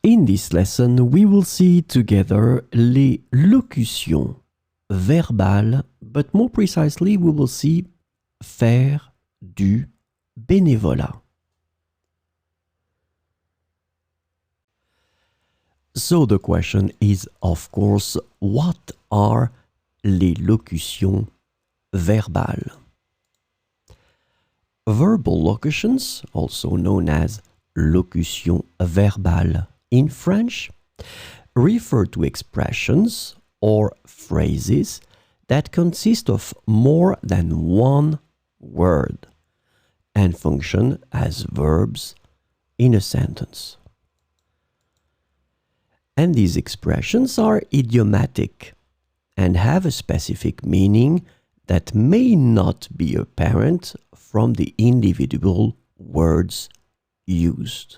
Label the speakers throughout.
Speaker 1: In this lesson, we will see together les locutions verbales, but more precisely, we will see faire du bénévolat. So the question is, of course, what are les locutions verbales? Verbal locutions, also known as locutions verbales in French, refer to expressions or phrases that consist of more than one word and function as verbs in a sentence. And these expressions are idiomatic and have a specific meaning that may not be apparent from the individual words used.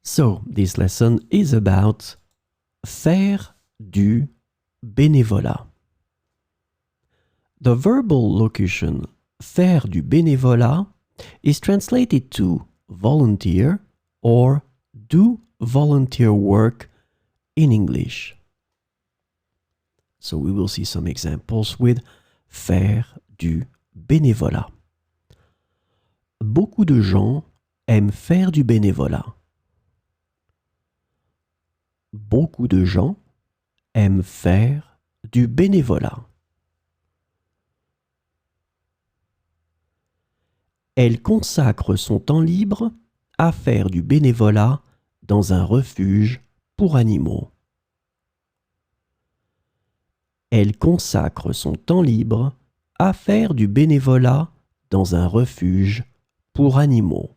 Speaker 1: So, this lesson is about faire du bénévolat. The verbal locution faire du bénévolat is translated to volunteer or do volunteer work in English. So we will see some examples with faire du bénévolat. Beaucoup de gens aiment faire du bénévolat. Beaucoup de gens aiment faire du bénévolat. Elle consacre son temps libre à faire du bénévolat dans un refuge pour animaux. Elle consacre son temps libre à faire du bénévolat dans un refuge pour animaux.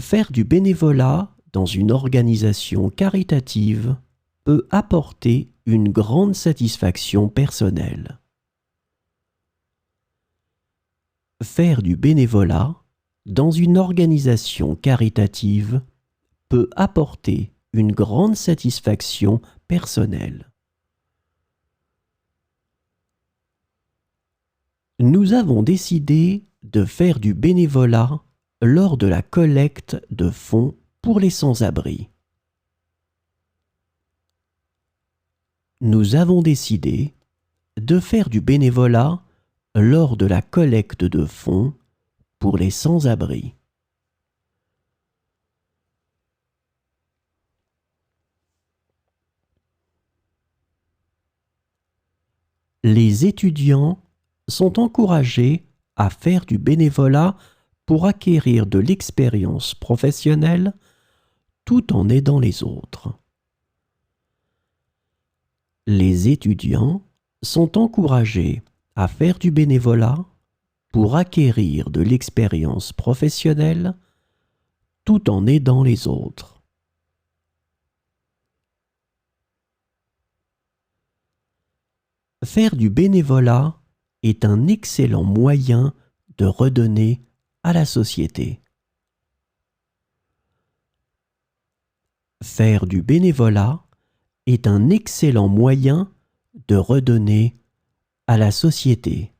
Speaker 1: Faire du bénévolat dans une organisation caritative peut apporter une grande satisfaction personnelle. Faire du bénévolat dans une organisation caritative peut apporter une grande satisfaction personnelle. Nous avons décidé de faire du bénévolat lors de la collecte de fonds pour les sans-abri. Nous avons décidé de faire du bénévolat lors de la collecte de fonds pour les sans-abri. Les étudiants sont encouragés à faire du bénévolat pour acquérir de l'expérience professionnelle tout en aidant les autres. Les étudiants sont encouragés à faire du bénévolat pour acquérir de l'expérience professionnelle tout en aidant les autres. Faire du bénévolat est un excellent moyen de redonner à la société. Faire du bénévolat est un excellent moyen de redonner à la société.